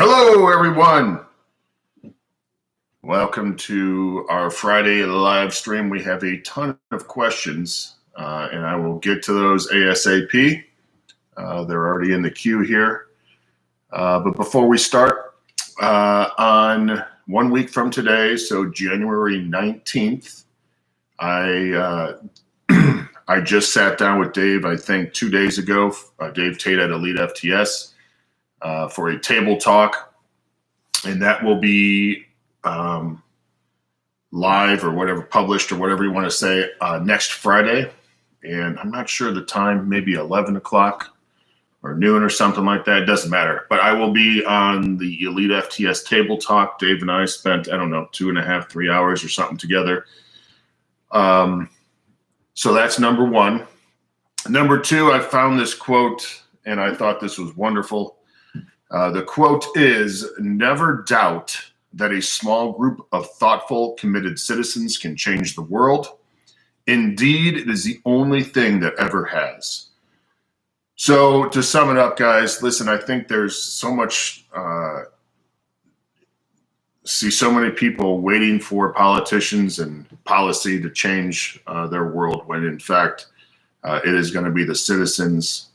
Hello, everyone. Welcome to our Friday live stream. We have a ton of questions, and I will get to those ASAP. They're already in the queue here. But before we start, on 1 week from today, so January 19th, I just sat down with Dave, I think 2 days ago, Dave Tate at Elite FTS, for a table talk, and that will be live or whatever, published or whatever you want to say, next Friday. And I'm not sure the time, maybe 11 o'clock or noon or something like that. It doesn't matter. But I will be on the Elite FTS table talk. Dave and I spent, 2.5, 3 hours or something together. So that's number one. Number two, I found this quote and I thought this was wonderful. The quote is, "Never doubt that a small group of thoughtful, committed citizens can change the world. Indeed, it is the only thing that ever has." So to sum it up, guys, listen, I think there's so much, see so many people waiting for politicians and policy to change their world when in fact it is going to be the citizens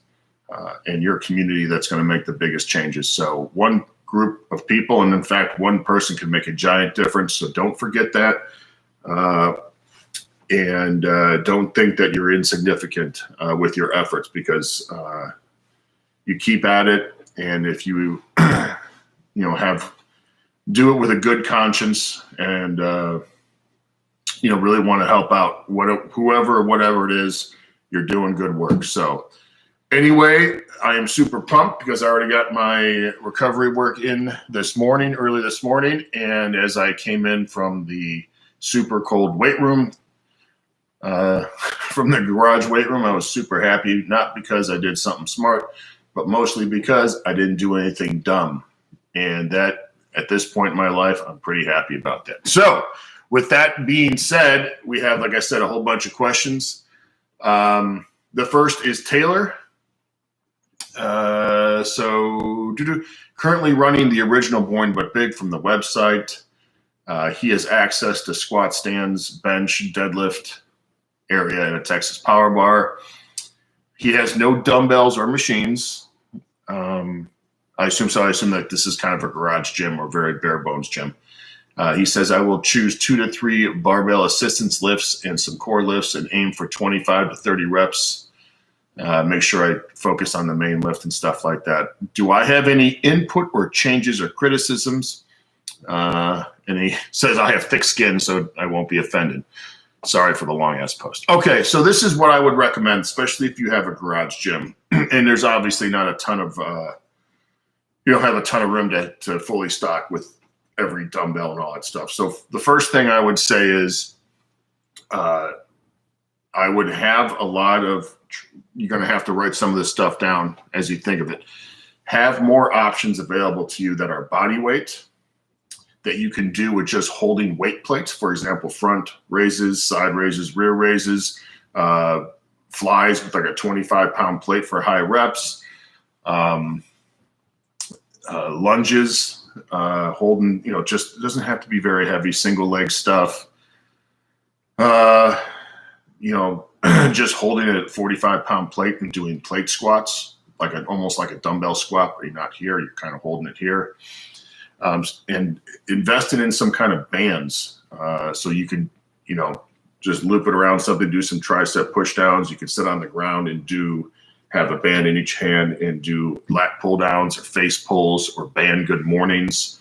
and your community that's going to make the biggest changes. So one group of people, and in fact, one person can make a giant difference. So don't forget that. And don't think that you're insignificant with your efforts, because you keep at it. And if you, do it with a good conscience and, really want to help out whoever, whatever it is, you're doing good work. So anyway, I am super pumped because I already got my recovery work in early this morning. And as I came in from the super cold weight room, from the garage weight room, I was super happy, not because I did something smart, but mostly because I didn't do anything dumb. And that, at this point in my life, I'm pretty happy about that. So with that being said, we have, like I said, a whole bunch of questions. The first is Taylor. Currently running the original Born But Big from the website. He has access to squat, stands, bench, deadlift area in a Texas Power Bar. He has no dumbbells or machines. I assume that this is kind of a garage gym or very bare bones gym. He says, "I will choose 2 to 3 barbell assistance lifts and some core lifts and aim for 25 to 30 reps. Make sure I focus on the main lift and stuff like that. Do I have any input or changes or criticisms?" And he says, "I have thick skin, so I won't be offended." Sorry for the long ass post. Okay, so this is what I would recommend, especially if you have a garage gym. And there's obviously not a ton of, you don't have a ton of room to fully stock with every dumbbell and all that stuff. So the first thing I would say is I would have you're going to have to write some of this stuff down as you think of it. Have more options available to you that are body weight that you can do with just holding weight plates. For example, front raises, side raises, rear raises, flies with like a 25-pound plate for high reps, lunges, holding, just, it doesn't have to be very heavy, single leg stuff. Just holding it at 45-pound plate and doing plate squats, almost like a dumbbell squat, where you're not here, you're kind of holding it here. And investing in some kind of bands, so you can, just loop it around something, do some tricep push downs. You can sit on the ground and have a band in each hand and do lat pull downs or face pulls or band good mornings,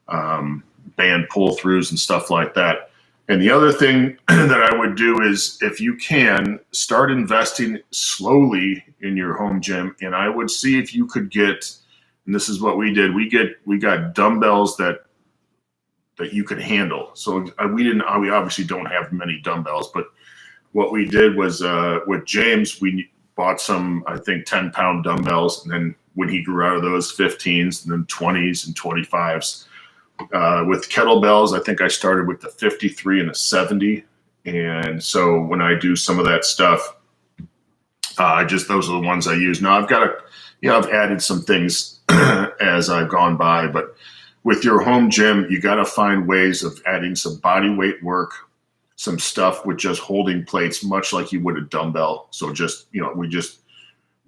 band pull throughs and stuff like that. And the other thing that I would do is, if you can, start investing slowly in your home gym. And I would see if you could get, and this is what we did, we got dumbbells that you could handle. So we obviously don't have many dumbbells, but what we did was with James, we bought some, I think, 10-pound dumbbells. And then when he grew out of those, 15s and then 20s and 25s. With kettlebells, I think I started with the 53 and a 70. And so when I do some of that stuff, those are the ones I use. Now I've added some things as I've gone by. But with your home gym, you got to find ways of adding some body weight work, some stuff with just holding plates, much like you would a dumbbell. So just, we just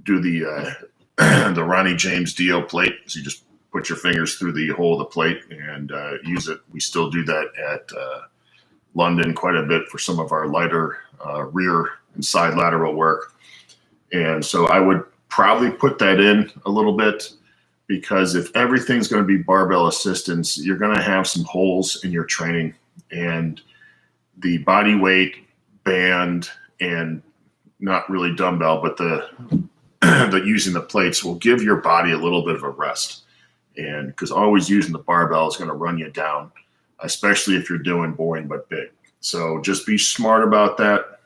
do the the Ronnie James Dio plate. So you just put your fingers through the hole of the plate and use it. We still do that at London quite a bit for some of our lighter rear and side lateral work. And so I would probably put that in a little bit, because if everything's going to be barbell assistance, you're going to have some holes in your training, and the body weight band and not really dumbbell, but the using the plates will give your body a little bit of a rest. And because always using the barbell is going to run you down, especially if you're doing boring but big. So just be smart about that.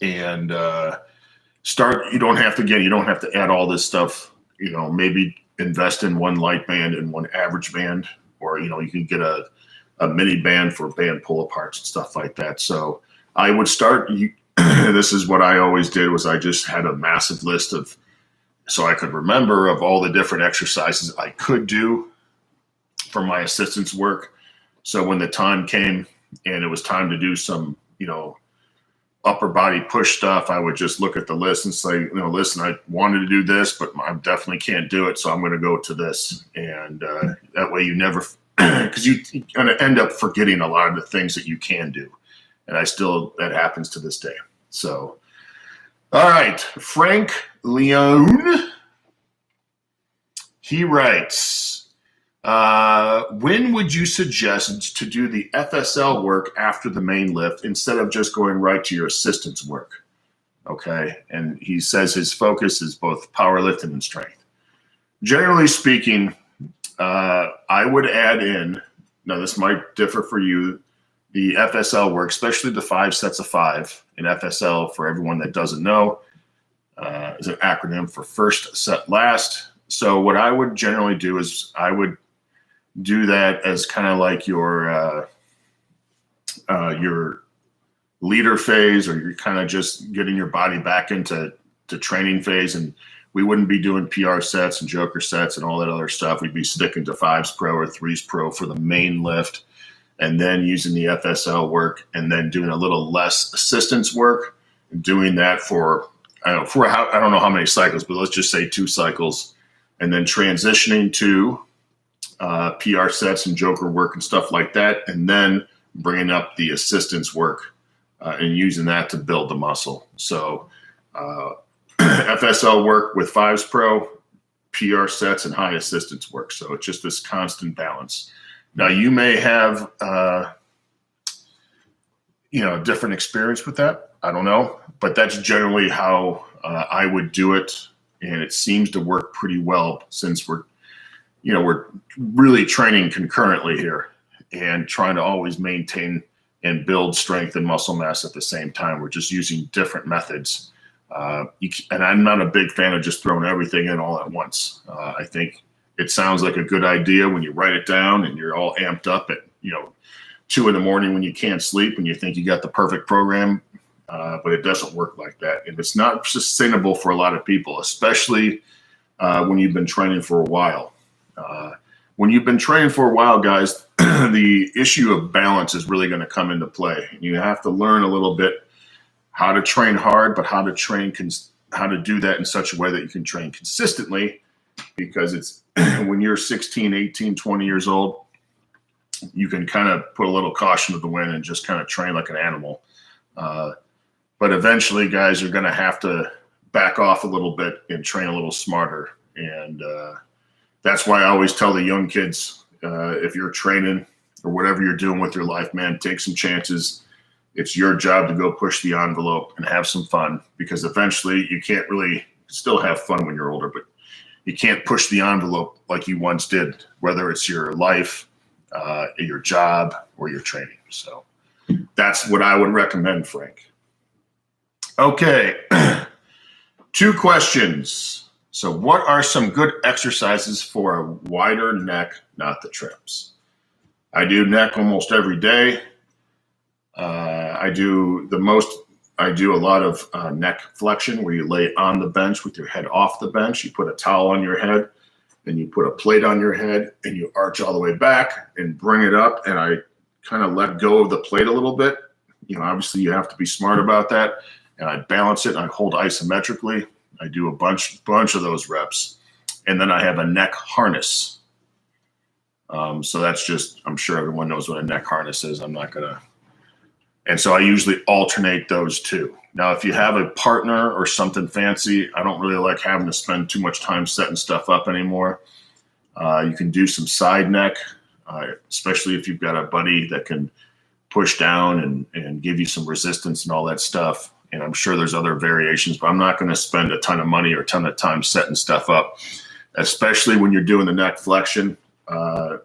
And you don't have to add all this stuff, maybe invest in one light band and one average band, or, you can get a mini band for band pull aparts and stuff like that. So I would start, this is what I always did, was I just had a massive list so I could remember of all the different exercises I could do for my assistance work. So when the time came and it was time to do some, upper body push stuff, I would just look at the list and say, listen, I wanted to do this, but I definitely can't do it. So I'm going to go to this. And that way you never, because you're going to end up forgetting a lot of the things that you can do. And that happens to this day. So, all right. Frank Leone, he writes, when would you suggest to do the FSL work after the main lift instead of just going right to your assistance work? Okay. And he says his focus is both powerlifting and strength. Generally speaking, I would add in, now this might differ for you, the FSL work, especially the 5 sets of 5. And FSL, for everyone that doesn't know, is an acronym for first, set, last. So what I would generally do is I would do that as kind of like your leader phase, or you're kind of just getting your body back into training phase. And we wouldn't be doing PR sets and joker sets and all that other stuff. We'd be sticking to 5s pro or 3s pro for the main lift, and then using the FSL work, and then doing a little less assistance work, and doing that for I don't know how many cycles, but let's just say 2 cycles, and then transitioning to PR sets and joker work and stuff like that, and then bringing up the assistance work and using that to build the muscle. So FSL work with 5s pro, PR sets, and high assistance work. So it's just this constant balance. Now you may have different experience with that. I don't know, but that's generally how I would do it, and it seems to work pretty well, since we're really training concurrently here and trying to always maintain and build strength and muscle mass at the same time. We're just using different methods. And I'm not a big fan of just throwing everything in all at once. I think it sounds like a good idea when you write it down and you're all amped up at 2 a.m. when you can't sleep and you think you got the perfect program, but it doesn't work like that. And it's not sustainable for a lot of people, especially when you've been training for a while. When you've been training for a while, guys, the issue of balance is really going to come into play. You have to learn a little bit how to train hard, but how to do that in such a way that you can train consistently, because it's when you're 16, 18, 20 years old, you can kind of put a little caution to the wind and just kind of train like an animal. But eventually, guys, you're going to have to back off a little bit and train a little smarter. And that's why I always tell the young kids, if you're training or whatever you're doing with your life, man, take some chances. It's your job to go push the envelope and have some fun, because eventually you can't really still have fun when you're older, but you can't push the envelope like you once did, whether it's your life, your job, or your training. So that's what I would recommend, Frank. Okay. 2 questions. So what are some good exercises for a wider neck, not the trips? I do neck almost every day. I do a lot of neck flexion, where you lay on the bench with your head off the bench. You put a towel on your head and you put a plate on your head and you arch all the way back and bring it up. And I kind of let go of the plate a little bit. You know, obviously you have to be smart about that. And I balance it and I hold isometrically. I do a bunch of those reps. And then I have a neck harness. So that's just, I'm sure everyone knows what a neck harness is. I'm not going to. And so I usually alternate those two. Now, if you have a partner or something fancy, I don't really like having to spend too much time setting stuff up anymore. You can do some side neck, especially if you've got a buddy that can push down and give you some resistance and all that stuff. And I'm sure there's other variations, but I'm not going to spend a ton of money or a ton of time setting stuff up, especially when you're doing the neck flexion.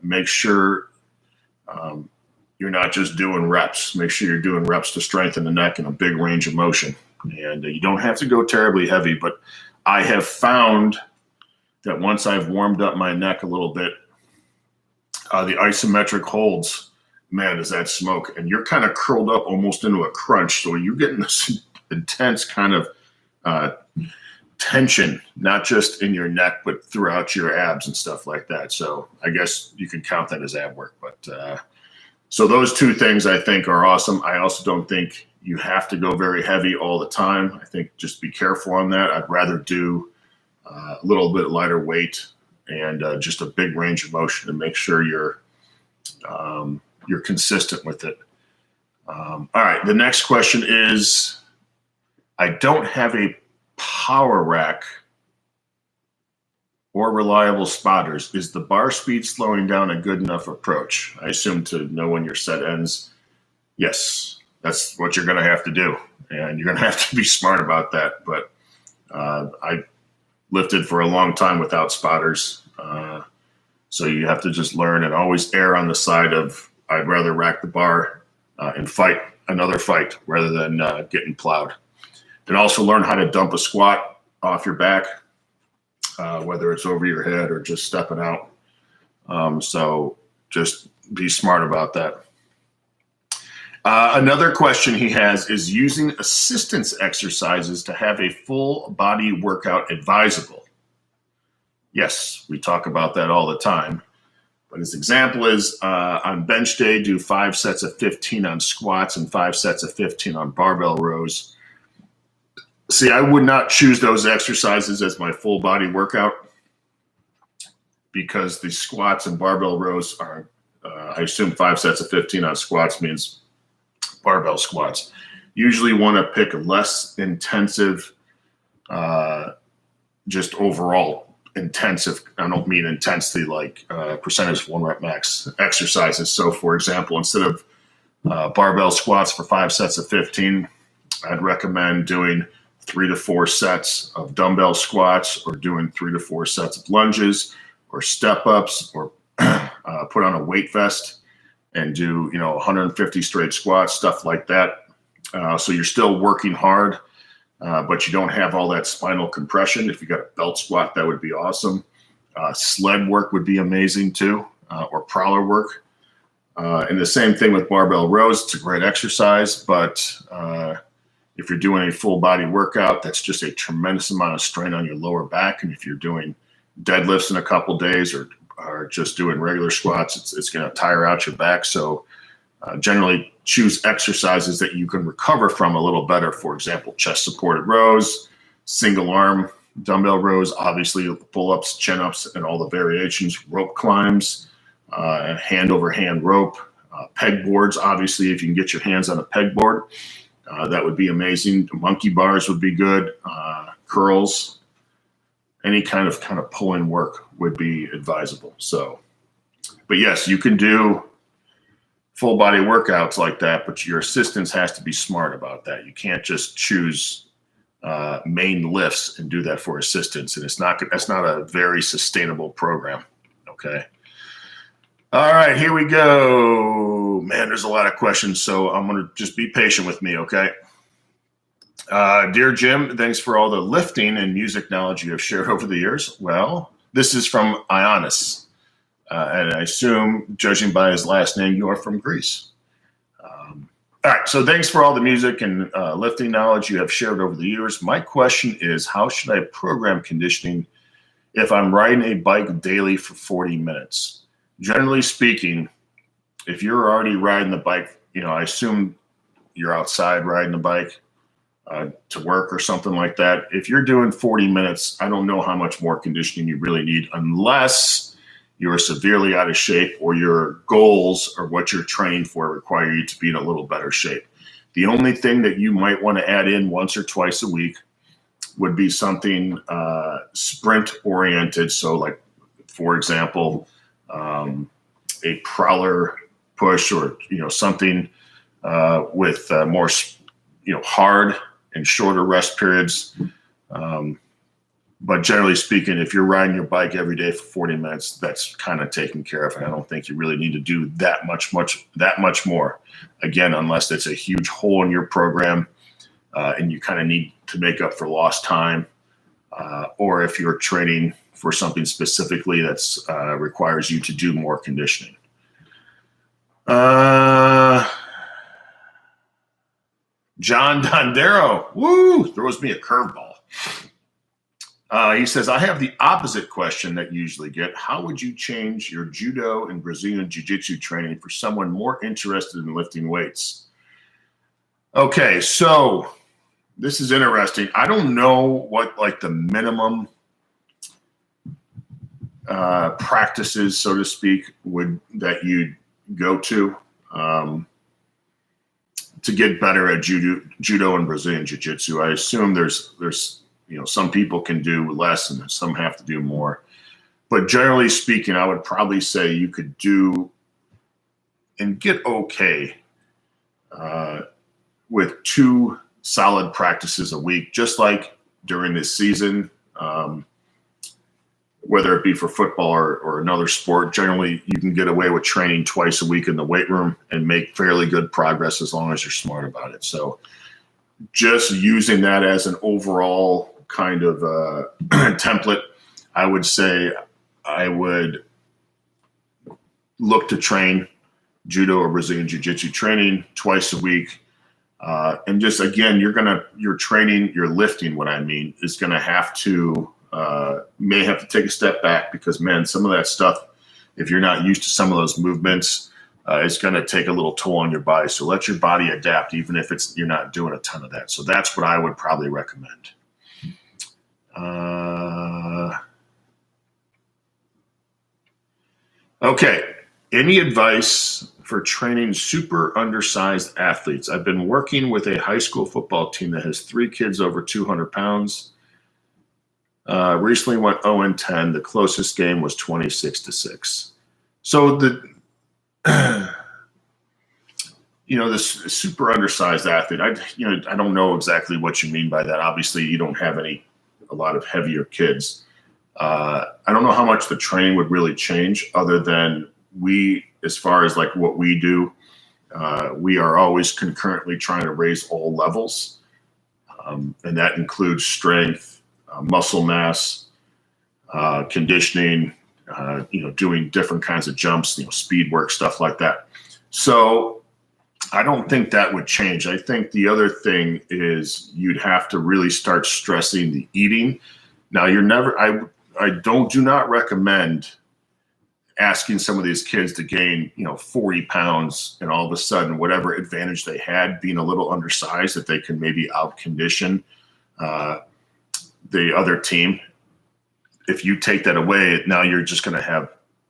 Make sure you're not just doing reps. Make sure you're doing reps to strengthen the neck in a big range of motion. And you don't have to go terribly heavy, but I have found that once I've warmed up my neck a little bit, the isometric holds, man, does that smoke. And you're kind of curled up almost into a crunch. So you're getting this intense kind of tension, not just in your neck, but throughout your abs and stuff like that. So I guess you can count that as ab work. But so those two things I think are awesome. I also don't think you have to go very heavy all the time. I think just be careful on that. I'd rather do a little bit lighter weight and just a big range of motion to make sure you're consistent with it. All right, the next question is, I don't have a power rack or reliable spotters. Is the bar speed slowing down a good enough approach? I assume to know when your set ends. Yes, that's what you're going to have to do. And you're going to have to be smart about that. But I lifted for a long time without spotters. So you have to just learn and always err on the side of I'd rather rack the bar and fight another fight rather than getting plowed. And also learn how to dump a squat off your back, whether it's over your head or just stepping out. So just be smart about that. Another question he has is using assistance exercises to have a full body workout advisable. Yes, we talk about that all the time. But his example is on bench day, do 5 sets of 15 on squats and 5 sets of 15 on barbell rows. See, I would not choose those exercises as my full body workout because the squats and barbell rows are, I assume 5 sets of 15 on squats means barbell squats. Usually want to pick less intensive, just overall intensive. I don't mean intensity like percentage of 1 rep max exercises. So for example, instead of barbell squats for 5 sets of 15, I'd recommend doing 3 to 4 sets of dumbbell squats or doing 3 to 4 sets of lunges or step ups or put on a weight vest and do, 150 straight squats, stuff like that. So you're still working hard, but you don't have all that spinal compression. If you got a belt squat, that would be awesome. Sled work would be amazing too, or prowler work. And the same thing with barbell rows. It's a great exercise, but if you're doing a full body workout, that's just a tremendous amount of strain on your lower back. And if you're doing deadlifts in a couple days or just doing regular squats, it's going to tire out your back. So generally choose exercises that you can recover from a little better. For example, chest supported rows, single arm dumbbell rows, obviously pull-ups, chin-ups, and all the variations, rope climbs, hand over hand rope, peg boards. Obviously, if you can get your hands on a peg board, that would be amazing. Monkey bars would be good. Curls, any kind of pull-in work would be advisable. So, but yes, you can do full body workouts like that, but your assistance has to be smart about that. You can't just choose main lifts and do that for assistance. And that's not a very sustainable program. Okay. All right, here we go. Man, there's a lot of questions, so I'm going to just be patient with me, okay? Dear Jim, thanks for all the lifting and music knowledge you have shared over the years. Well, this is from Ioannis, and I assume, judging by his last name, you are from Greece. All right, so thanks for all the music and lifting knowledge you have shared over the years. My question is, how should I program conditioning if I'm riding a bike daily for 40 minutes. Generally speaking, if you're already riding the bike, I assume you're outside riding the bike to work or something like that. If you're doing 40 minutes, I don't know how much more conditioning you really need unless you're severely out of shape or your goals or what you're training for require you to be in a little better shape. The only thing that you might want to add in once or twice a week would be something sprint oriented. So like, for example, a prowler push or, something with more, hard and shorter rest periods. But generally speaking, if you're riding your bike every day for 40 minutes, that's kind of taken care of. And I don't think you really need to do that much more. Again, unless it's a huge hole in your program and you kind of need to make up for lost time, or if you're training for something specifically that's requires you to do more conditioning. John Dondero, throws me a curveball. He says, I have the opposite question that you usually get. How would you change your judo and Brazilian jiu-jitsu training for someone more interested in lifting weights? Okay, so this is interesting. I don't know what like the minimum practices, so to speak, that you'd go to get better at judo and Brazilian jiu-jitsu. I assume there's some people can do less and some have to do more. But generally speaking, I would probably say you could do and get okay with 2 solid practices a week, just like during this season, whether it be for football or another sport. Generally, you can get away with training twice a week in the weight room and make fairly good progress as long as you're smart about it. So just using that as an overall kind of template, I would say I would look to train judo or Brazilian jiu-jitsu training twice a week. And just, again, your training, your lifting, what I mean, is going to have to, may have to take a step back because, man, some of that stuff, if you're not used to some of those movements, it's going to take a little toll on your body. So let your body adapt, even if you're not doing a ton of that. So that's what I would probably recommend. Okay. Any advice for training super undersized athletes? I've been working with a high school football team that has 3 kids over 200 pounds. Recently went 0-10. The closest game was 26-6. So this super undersized athlete, I don't know exactly what you mean by that. Obviously, you don't have a lot of heavier kids. I don't know how much the training would really change other than as far as like what we do, we are always concurrently trying to raise all levels. And that includes strength, muscle mass, conditioning, doing different kinds of jumps, speed work, stuff like that. So I don't think that would change. I think the other thing is you'd have to really start stressing the eating. Now I do not recommend asking some of these kids to gain, 40 pounds and all of a sudden whatever advantage they had being a little undersized, that they can maybe out-condition the other team. If you take that away, now you're just going to have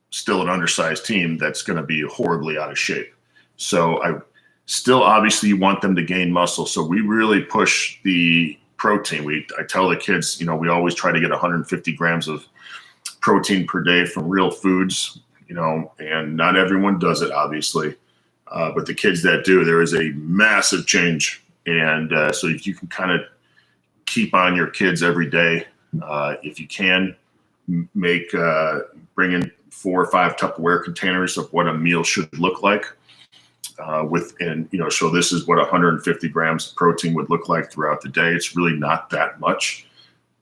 still an undersized team that's going to be horribly out of shape. So I still obviously want them to gain muscle. So we really push the protein. I tell the kids, we always try to get 150 grams of protein per day from real foods, and not everyone does it, obviously. But the kids that do, there is a massive change. And so if you can kind of keep on your kids every day, if you can bring in 4 or 5 Tupperware containers of what a meal should look like. So this is what 150 grams of protein would look like throughout the day. It's really not that much.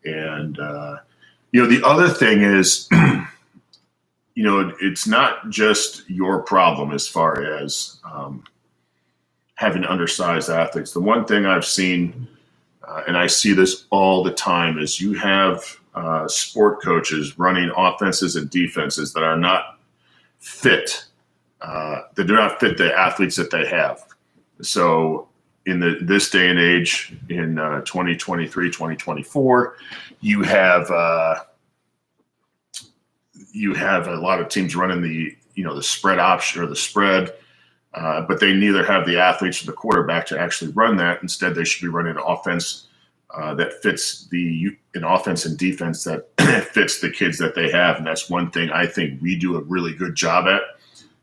And, the other thing is, it's not just your problem as far as having undersized athletes. The one thing I've seen, and I see this all the time, is you have sport coaches running offenses and defenses that are not fit, that do not fit the athletes that they have. So in this day and age, in 2023, 2024, you have a lot of teams running the spread option or the spread, but they neither have the athletes or the quarterback to actually run that. Instead, they should be running an offense that fits an offense and defense that fits the kids that they have. And that's one thing I think we do a really good job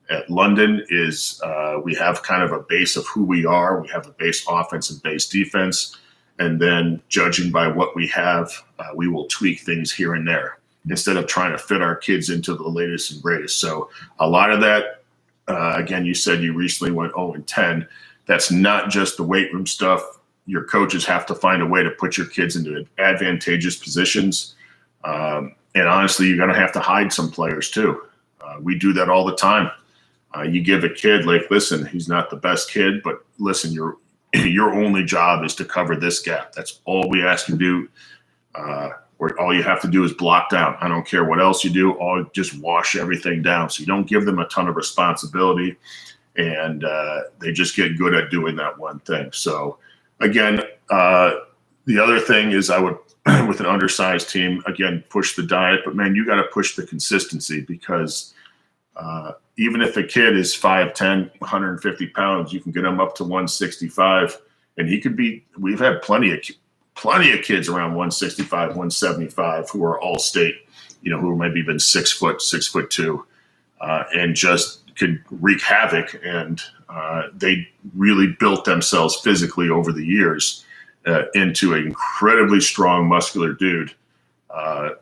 at London is we have kind of a base of who we are. We have a base offense and base defense. And then judging by what we have, we will tweak things here and there instead of trying to fit our kids into the latest and greatest. So a lot of that, again, you said you recently went 0-10. That's not just the weight room stuff. Your coaches have to find a way to put your kids into advantageous positions. And honestly, you're going to have to hide some players too. We do that all the time. You give a kid, like, listen, he's not the best kid, but listen, your only job is to cover this gap. That's all we ask you to do. Or all you have to do is block down. I don't care what else you do. Just wash everything down. So you don't give them a ton of responsibility, and they just get good at doing that one thing. So again, the other thing is I would, with an undersized team, again, push the diet. But, man, you got to push the consistency because even if a kid is 5'10", 150 pounds, you can get him up to 165, and he could be – we've had plenty of kids around 165, 175 who are all state, who maybe been 6 foot, 6'2", and just could wreak havoc. And they really built themselves physically over the years into an incredibly strong, muscular dude.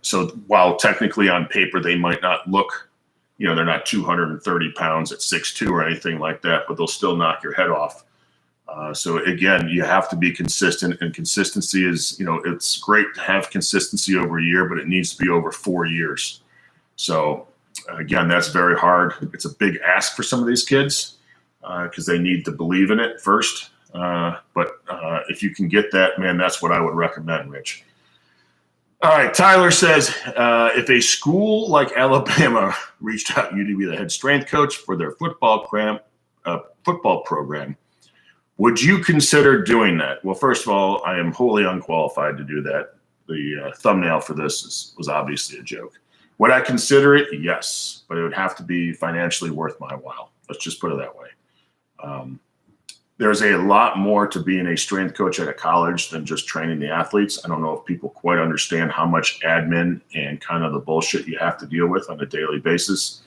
So while technically on paper they might not look, they're not 230 pounds at 6'2" or anything like that, but they'll still knock your head off. So again, you have to be consistent, and consistency is, it's great to have consistency over a year, but it needs to be over 4 years. So again, that's very hard. It's a big ask for some of these kids because they need to believe in it first. But if you can get that, man, that's what I would recommend, Rich. All right, Tyler says, if a school like Alabama reached out to you to be the head strength coach for their football program, would you consider doing that? Well, first of all, I am wholly unqualified to do that. The thumbnail for this was obviously a joke. Would I consider it? Yes, but it would have to be financially worth my while. Let's just put it that way. There's a lot more to being a strength coach at a college than just training the athletes. I don't know if people quite understand how much admin and kind of the bullshit you have to deal with on a daily basis.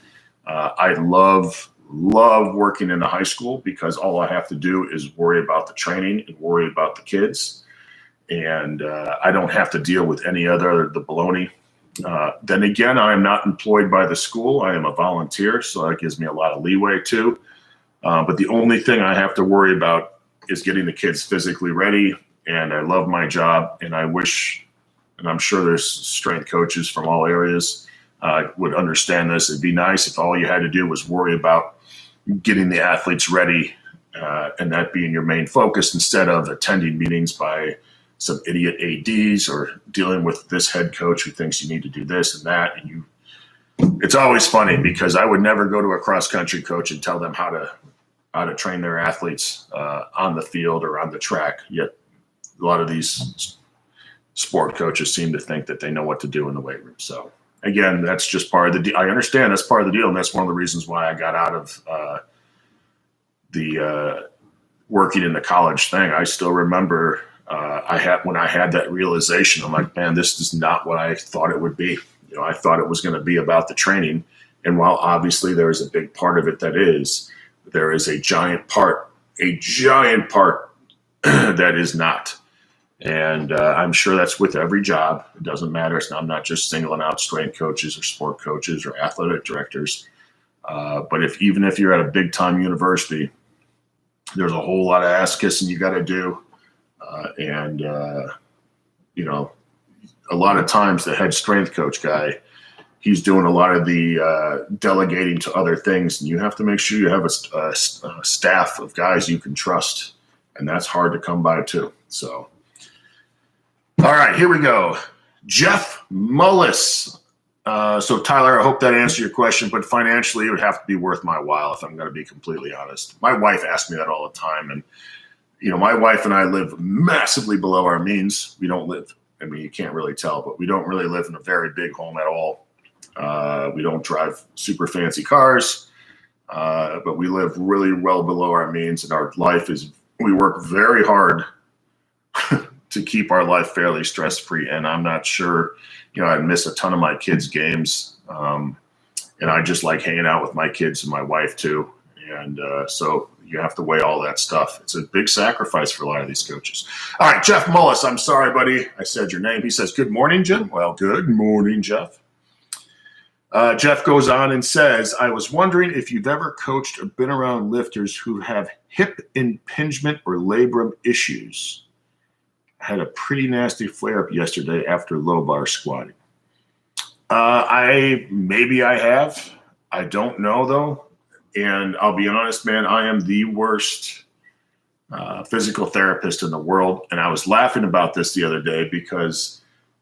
I love working in a high school because all I have to do is worry about the training and worry about the kids. And I don't have to deal with any other the baloney. Then again, I am not employed by the school. I am a volunteer, so that gives me a lot of leeway too. But the only thing I have to worry about is getting the kids physically ready. And I love my job, and I wish, and I'm sure there's strength coaches from all areas would understand this. It'd be nice if all you had to do was worry about getting the athletes ready and that being your main focus instead of attending meetings by some idiot ADs or dealing with this head coach who thinks you need to do this and that. And it's always funny because I would never go to a cross-country coach and tell them how to train their athletes on the field or on the track. Yet a lot of these sport coaches seem to think that they know what to do in the weight room. So again, that's just part of the deal. I understand that's part of the deal, and that's one of the reasons why I got out of the working in the college thing. I still remember when I had that realization, I'm like, man, this is not what I thought it would be. I thought it was going to be about the training. And while obviously there is a big part of it there is a giant part that is not. And I'm sure that's with every job. It doesn't matter. I'm not just singling out strength coaches or sport coaches or athletic directors. But even if you're at a big time university, there's a whole lot of ass kissing you got to do. A lot of times the head strength coach guy, he's doing a lot of the delegating to other things, and you have to make sure you have a staff of guys you can trust, and that's hard to come by too. So, all right, here we go. Jeff Mullis. So Tyler, I hope that answered your question, but financially it would have to be worth my while if I'm going to be completely honest. My wife asks me that all the time. And, my wife and I live massively below our means. We don't live, you can't really tell, but we don't really live in a very big home at all. We don't drive super fancy cars, but we live really well below our means, and our life we work very hard to keep our life fairly stress-free. And I'm not sure, I'd miss a ton of my kids' games. And I just like hanging out with my kids and my wife too. And so you have to weigh all that stuff. It's a big sacrifice for a lot of these coaches. All right, Jeff Mullis, I'm sorry, buddy. I said your name. He says, good morning, Jim. Well, good morning, Jeff. Jeff goes on and says, I was wondering if you've ever coached or been around lifters who have hip impingement or labrum issues. I had a pretty nasty flare-up yesterday after low bar squatting. Maybe I have. I don't know, though. And I'll be honest, man, I am the worst physical therapist in the world. And I was laughing about this the other day because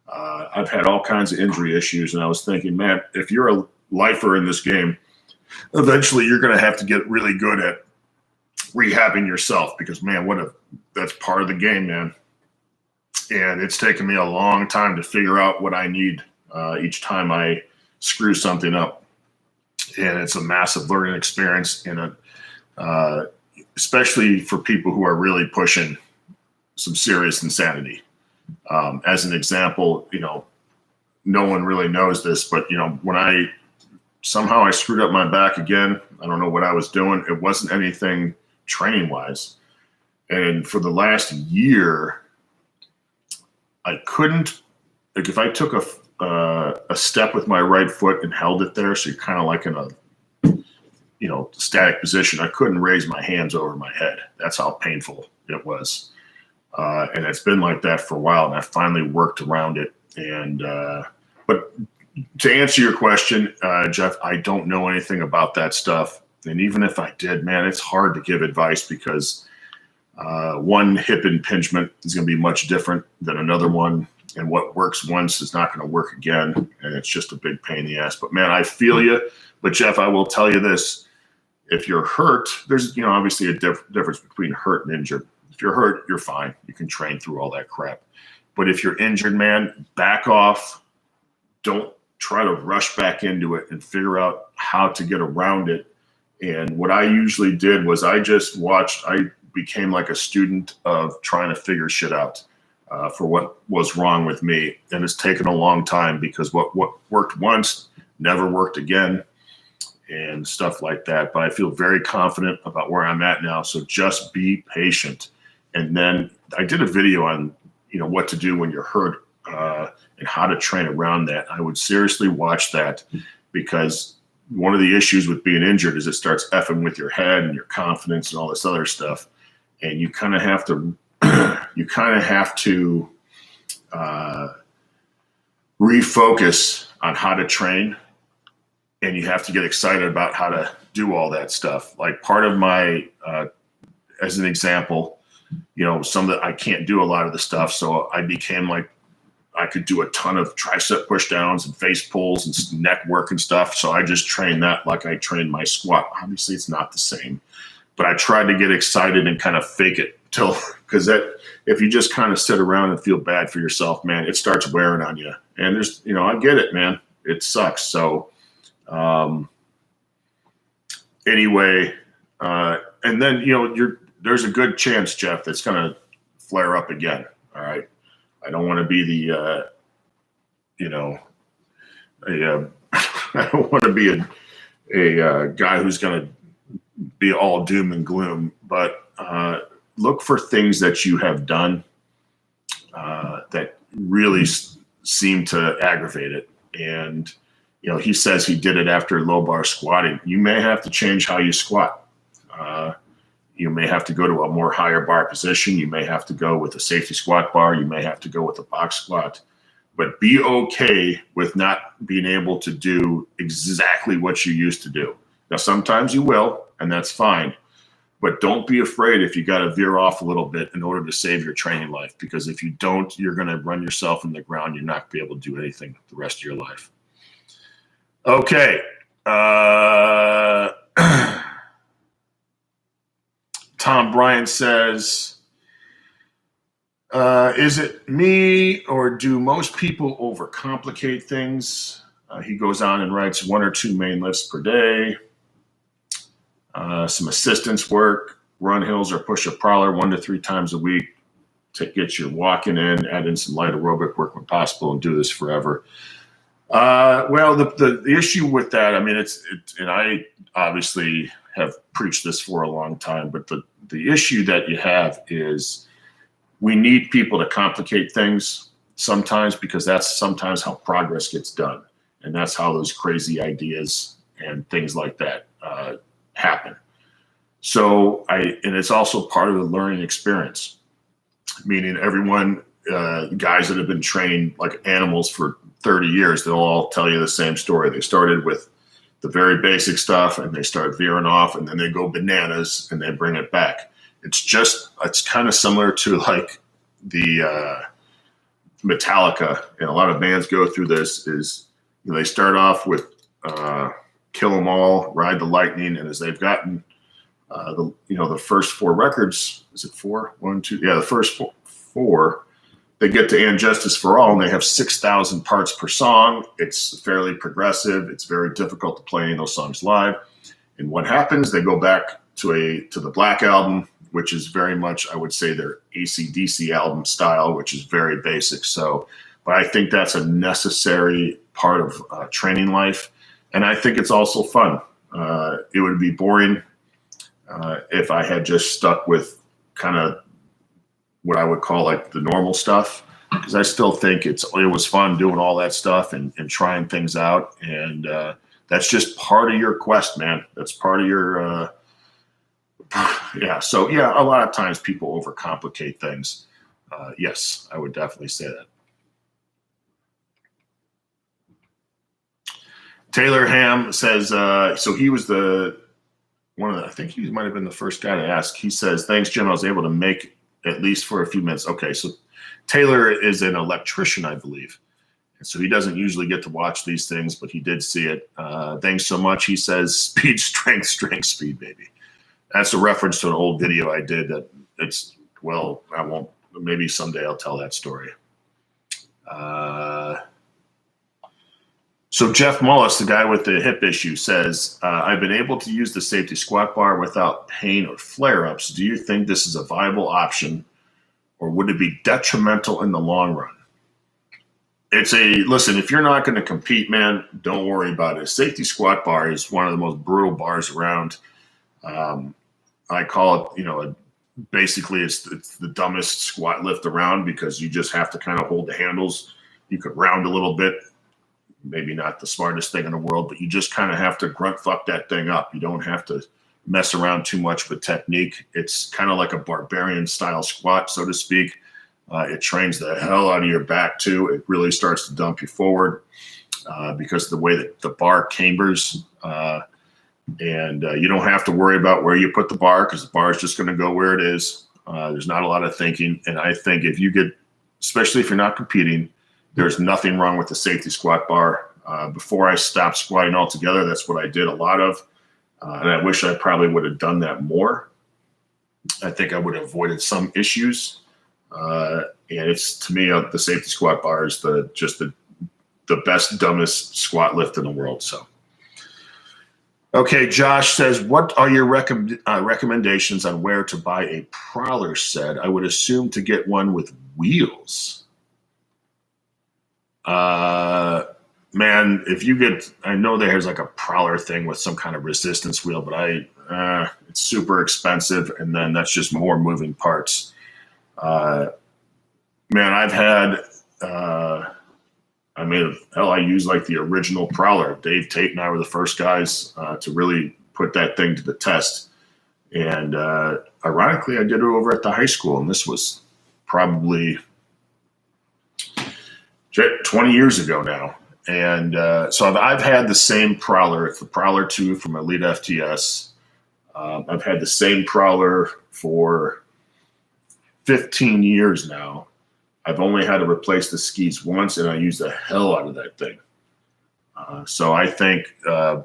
I've had all kinds of injury issues. And I was thinking, man, if you're a lifer in this game, eventually you're going to have to get really good at rehabbing yourself because, man, that's part of the game, man. And it's taken me a long time to figure out what I need each time I screw something up. And it's a massive learning experience, and especially for people who are really pushing some serious insanity. As an example, no one really knows this, but, when I screwed up my back again, I don't know what I was doing. It wasn't anything training-wise. And for the last year, I couldn't, if I took a step with my right foot and held it there, so you're kind of like in a, static position, I couldn't raise my hands over my head. That's how painful it was. And it's been like that for a while, and I finally worked around it. And, but to answer your question, Jeff, I don't know anything about that stuff. And even if I did, man, it's hard to give advice because one hip impingement is going to be much different than another one. And what works once is not going to work again. And it's just a big pain in the ass. But, man, I feel you. But, Jeff, I will tell you this. If you're hurt, there's, obviously a difference between hurt and injured. If you're hurt, you're fine. You can train through all that crap. But if you're injured, man, back off. Don't try to rush back into it and figure out how to get around it. And what I usually did was I became like a student of trying to figure shit out. For what was wrong with me. And it's taken a long time because what worked once never worked again and stuff like that. But I feel very confident about where I'm at now. So just be patient. And then I did a video on, what to do when you're hurt and how to train around that. I would seriously watch that because one of the issues with being injured is it starts effing with your head and your confidence and all this other stuff. And you kind of have to refocus on how to train, and you have to get excited about how to do all that stuff. Like part of my, as an example, some that I can't do a lot of the stuff. So I became like, I could do a ton of tricep push downs and face pulls and neck work and stuff. So I just trained that like I trained my squat. Obviously it's not the same, but I tried to get excited and kind of fake it because if you just kind of sit around and feel bad for yourself, man, it starts wearing on you. And there's, I get it, man. It sucks. So anyway, and then, there's a good chance, Jeff, that's going to flare up again. All right. I don't want to be the, I don't want to be a guy who's going to be all doom and gloom, but look for things that you have done that really seem to aggravate it. And, he says he did it after low bar squatting. You may have to change how you squat. You may have to go to a more higher bar position. You may have to go with a safety squat bar. You may have to go with a box squat. But be okay with not being able to do exactly what you used to do. Now, sometimes you will, and that's fine. But don't be afraid if you got to veer off a little bit in order to save your training life, because if you don't, you're going to run yourself in the ground. You're not going to be able to do anything the rest of your life. Okay. Tom Bryant says, is it me or do most people overcomplicate things? He goes on and writes 1 or 2 main lifts per day. Some assistance work, run hills or push a prowler 1 to 3 times a week to get your walking in, add in some light aerobic work when possible, and do this forever. Well, the issue with that, I mean, and I obviously have preached this for a long time, but the issue that you have is we need people to complicate things sometimes, because that's sometimes how progress gets done. And that's how those crazy ideas and things like that happen. So and it's also part of the learning experience, meaning everyone, guys that have been trained like animals for 30 years, they'll all tell you the same story. They started with the very basic stuff and they start veering off, and then they go bananas and they bring it back. It's kind of similar to like the Metallica, and a lot of bands go through this, is they start off with Kill 'Em All, Ride the Lightning, and as they've gotten the first 4 records, is it 4? 1, 2? Yeah, the first 4, they get to And Justice for All, and they have 6,000 parts per song. It's fairly progressive. It's very difficult to play any of those songs live. And what happens? They go back to the Black Album, which is very much, I would say, their AC/DC album style, which is very basic. So, but I think that's a necessary part of training life. And I think it's also fun. It would be boring if I had just stuck with kind of what I would call like the normal stuff, because I still think it was fun doing all that stuff and trying things out. And that's just part of your quest, man. That's part of your, yeah. So yeah, a lot of times people overcomplicate things. Yes, I would definitely say that. Taylor Ham says, so he was I think he might have been the first guy to ask. He says, thanks, Jim. I was able to make at least for a few minutes. Okay, so Taylor is an electrician, I believe. And so he doesn't usually get to watch these things, but he did see it. Thanks so much. He says, speed, strength, speed, baby. That's a reference to an old video I did that I won't, maybe someday I'll tell that story. So Jeff Mullis, the guy with the hip issue, says, I've been able to use the safety squat bar without pain or flare-ups. Do you think this is a viable option, or would it be detrimental in the long run? Listen, if you're not going to compete, man, don't worry about it. A safety squat bar is one of the most brutal bars around. I call it, basically it's the dumbest squat lift around, because you just have to kind of hold the handles. You could round a little bit. Maybe not the smartest thing in the world, but you just kind of have to grunt fuck that thing up. You don't have to mess around too much with technique. It's kind of like a barbarian style squat, so to speak. It trains the hell out of your back too. It really starts to dump you forward because of the way that the bar cambers. And you don't have to worry about where you put the bar, because the bar is just going to go where it is. There's not a lot of thinking. And I think especially if you're not competing, there's nothing wrong with the safety squat bar. Before I stopped squatting altogether, that's what I did a lot of. And I wish I probably would have done that more. I think I would have avoided some issues. And it's, to me, the safety squat bar is the best, dumbest squat lift in the world. So, okay, Josh says, what are your recommendations on where to buy a prowler set? I would assume to get one with wheels. Man, I know there's like a prowler thing with some kind of resistance wheel, but it's super expensive, and then that's just more moving parts. Man, I've had, I use like the original prowler. Dave Tate and I were the first guys to really put that thing to the test. And ironically, I did it over at the high school, and this was probably 20 years ago now. And so I've had the same prowler. It's the Prowler 2 from Elite FTS. I've had the same prowler for 15 years now. I've only had to replace the skis once, and I use the hell out of that thing. So I think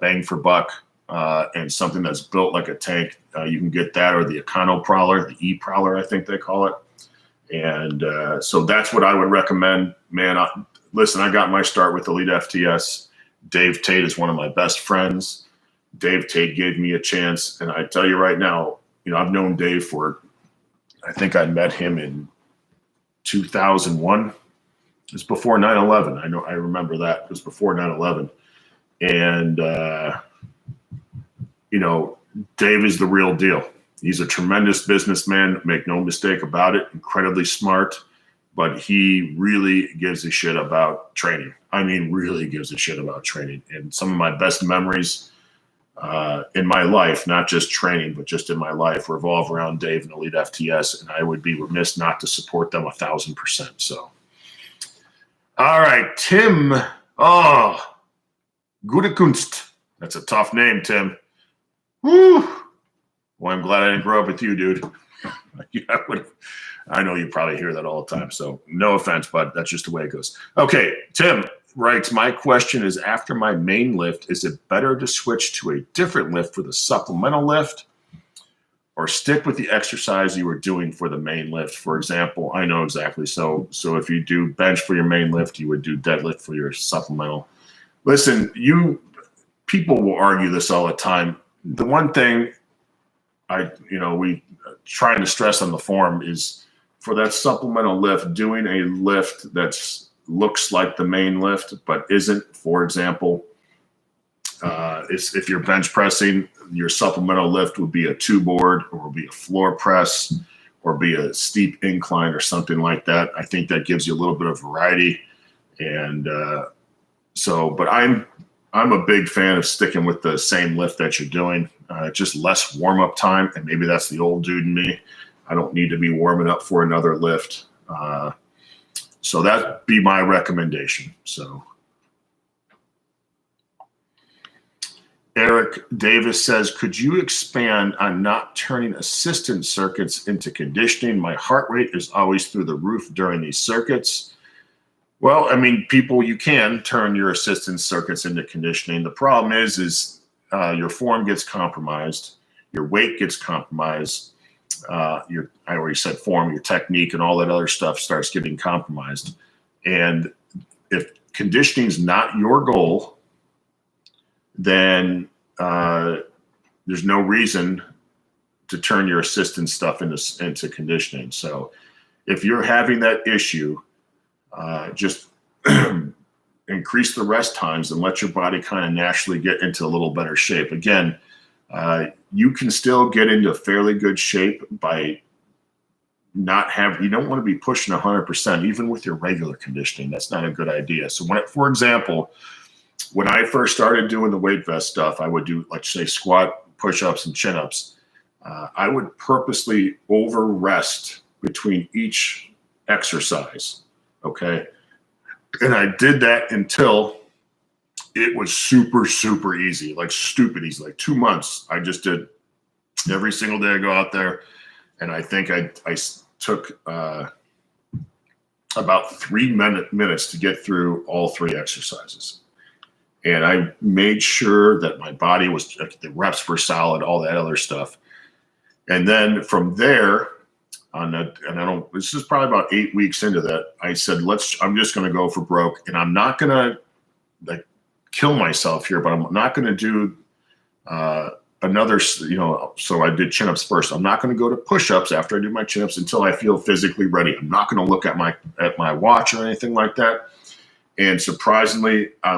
bang for buck and something that's built like a tank, you can get that, or the Econo Prowler, the E-Prowler, I think they call it. And so that's what I would recommend. Man, listen, I got my start with Elite FTS. Dave Tate is one of my best friends. Dave Tate gave me a chance. And I tell you right now, I've known Dave for, I think I met him in 2001. It was before 9/11. I remember that. It was before 9/11. And, Dave is the real deal. He's a tremendous businessman, make no mistake about it, incredibly smart, but he really gives a shit about training. I mean, really gives a shit about training. And some of my best memories in my life, not just training, but just in my life, revolve around Dave and Elite FTS, and I would be remiss not to support them 1,000%. So, all right, Tim. Oh, Gute Kunst. That's a tough name, Tim. Woo. Well, I'm glad I didn't grow up with you, dude. I know you probably hear that all the time, so no offense, but that's just the way it goes. Okay, Tim writes, my question is, after my main lift, is it better to switch to a different lift for the supplemental lift or stick with the exercise you were doing for the main lift? For example, I know exactly. So if you do bench for your main lift, you would do deadlift for your supplemental. Listen, people will argue this all the time. The one thing we trying to stress on the forum is for that supplemental lift, doing a lift that looks like the main lift but isn't. For example, if you're bench pressing, your supplemental lift would be a two board, or be a floor press, or be a steep incline or something like that. I think that gives you a little bit of variety. And but I'm a big fan of sticking with the same lift that you're doing. Just less warm-up time, and maybe that's the old dude in me. I don't need to be warming up for another lift. So that'd be my recommendation. So Eric Davis says, could you expand on not turning assistance circuits into conditioning? My heart rate is always through the roof during these circuits. Well, I mean, you can turn your assistance circuits into conditioning. The problem is your form gets compromised, your weight gets compromised, I already said form, your technique and all that other stuff starts getting compromised. And if conditioning is not your goal, then there's no reason to turn your assistance stuff into conditioning. So if you're having that issue, just increase the rest times and let your body kind of naturally get into a little better shape. Again, you can still get into fairly good shape by you don't want to be pushing 100%, even with your regular conditioning. That's not a good idea. So for example, when I first started doing the weight vest stuff, I would do, let's say, squat, push-ups, and chin-ups. I would purposely over-rest between each exercise, okay? And I did that until it was super, super easy, like stupid easy. Like 2 months, I just did every single day I go out there. And I think I took about 3 minutes to get through all 3 exercises. And I made sure that my body was, the reps were solid, all that other stuff. And then from there, this is probably about 8 weeks into that, I said, I'm just going to go for broke. And I'm not going to kill myself here, but I'm not going to do another, so I did chin-ups first. I'm not going to go to push-ups after I do my chin-ups until I feel physically ready. I'm not going to look at my watch or anything like that. And surprisingly, I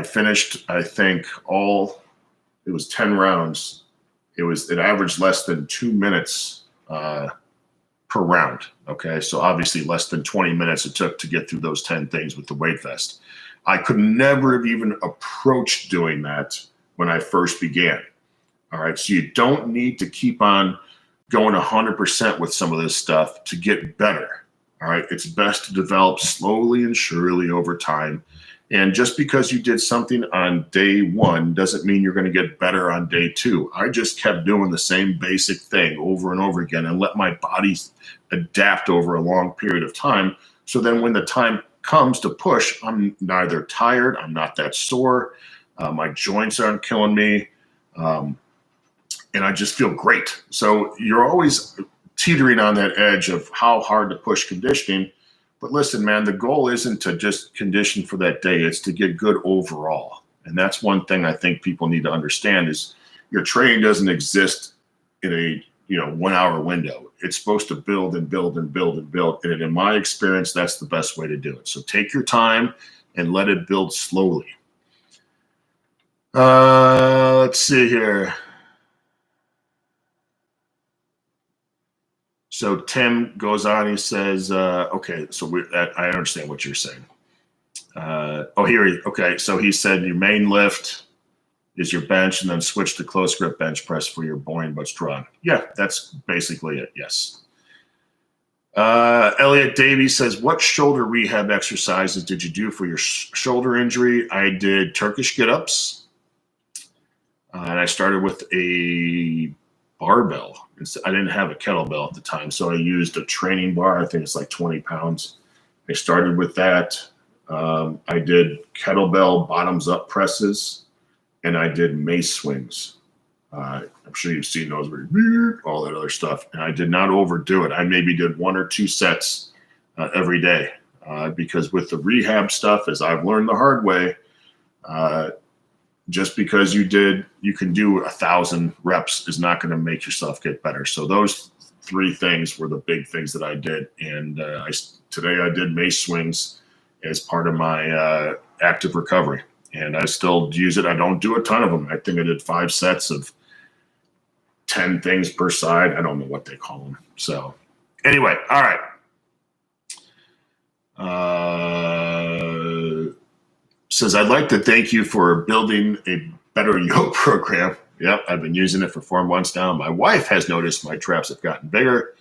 finished, I think it was 10 rounds. It averaged less than 2 minutes per round. Okay. So obviously less than 20 minutes it took to get through those 10 things with the weight vest. I could never have even approached doing that when I first began. All right. So you don't need to keep on going 100% with some of this stuff to get better. All right. It's best to develop slowly and surely over time. And just because you did something on day one doesn't mean you're going to get better on day two. I just kept doing the same basic thing over and over again and let my body adapt over a long period of time. So then when the time comes to push, I'm neither tired, I'm not that sore, my joints aren't killing me, and I just feel great. So you're always teetering on that edge of how hard to push conditioning. But listen, man, the goal isn't to just condition for that day. It's to get good overall. And that's one thing I think people need to understand is your training doesn't exist in a 1 hour window. It's supposed to build and build and build and build. And in my experience, that's the best way to do it. So take your time and let it build slowly. Let's see here. So Tim goes on, he says, okay, so I understand what you're saying. Okay, so he said your main lift is your bench and then switch to close grip bench press for your boring but strong. Yeah, that's basically it, yes. Elliot Davies says, what shoulder rehab exercises did you do for your shoulder injury? I did Turkish get-ups, and I started with a barbell. I didn't have a kettlebell at the time, so I used a training bar. I think it's like 20 pounds. I started with that. I did kettlebell bottoms up presses, and I did mace swings. I'm sure you've seen those, all that other stuff. And I did not overdo it. I maybe did 1 or 2 sets every day because with the rehab stuff, as I've learned the hard way, just because you can do 1,000 reps is not going to make yourself get better. So those 3 things were the big things that I did. And today I did mace swings as part of my active recovery. And I still use it. I don't do a ton of them. I think I did 5 sets of 10 things per side. I don't know what they call them. So anyway, all right. Says, I'd like to thank you for building a better yoga program. Yep, I've been using it for 4 months now. My wife has noticed my traps have gotten bigger.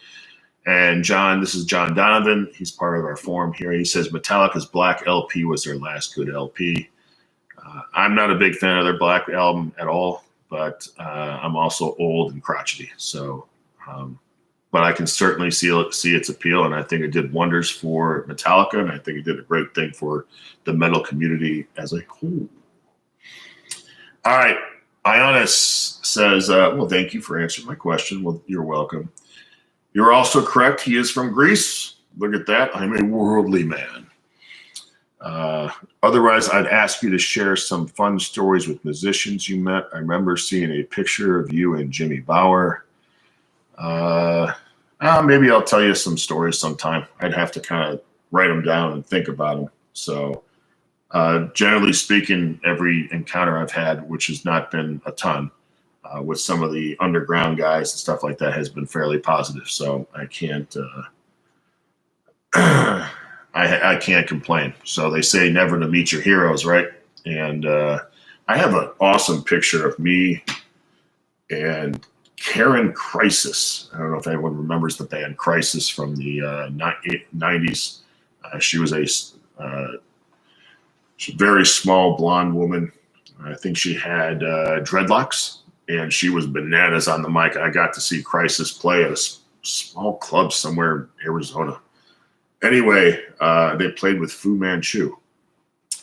And John, this is John Donovan. He's part of our forum here. He says Metallica's Black LP was their last good LP. I'm not a big fan of their Black album at all, but I'm also old and crotchety. So, but I can certainly see its appeal, and I think it did wonders for Metallica, and I think it did a great thing for the metal community as a whole. All right. Ionis says, well, thank you for answering my question. Well, you're welcome. You're also correct. He is from Greece. Look at that. I'm a worldly man. Otherwise, I'd ask you to share some fun stories with musicians you met. I remember seeing a picture of you and Jimmy Bauer. Maybe I'll tell you some stories sometime. I'd have to kind of write them down and think about them. So generally speaking, every encounter I've had, which has not been a ton, with some of the underground guys and stuff like that has been fairly positive. So I can't I can't complain. So they say never to meet your heroes, right? And I have an awesome picture of me and Karen Crisis. I don't know if anyone remembers the band Crisis from the 90s. She was she's a very small blonde woman. I think she had dreadlocks, and she was bananas on the mic. I got to see Crisis play at a small club somewhere in Arizona. Anyway, they played with Fu Manchu,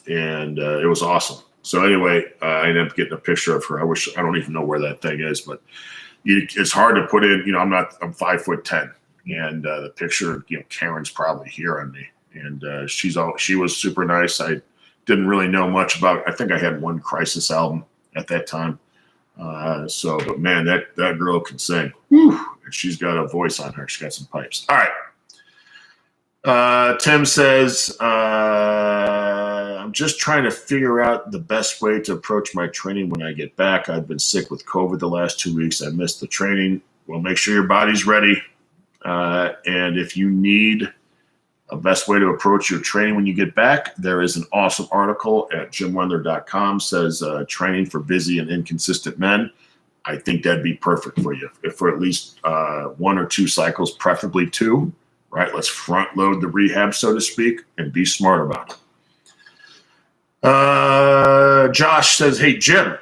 and it was awesome. So anyway, I ended up getting a picture of her. I don't even know where that thing is, but it's hard to put in. I'm 5'10", and the picture, Karen's probably here on me, and she was super nice. I didn't really know much about. I think I had one Crisis album at that time. But man, that girl can sing. Whew, and she's got a voice on her. She's got some pipes. All right. Tim says, I'm just trying to figure out the best way to approach my training when I get back. I've been sick with COVID the last 2 weeks. I missed the training. Well, make sure your body's ready. And if you need a best way to approach your training when you get back, there is an awesome article at jimwendler.com says training for busy and inconsistent men. I think that'd be perfect for you. If for at least 1 or 2 cycles, preferably 2. Right, let's front load the rehab, so to speak, and be smart about it. Josh says, hey, Jim,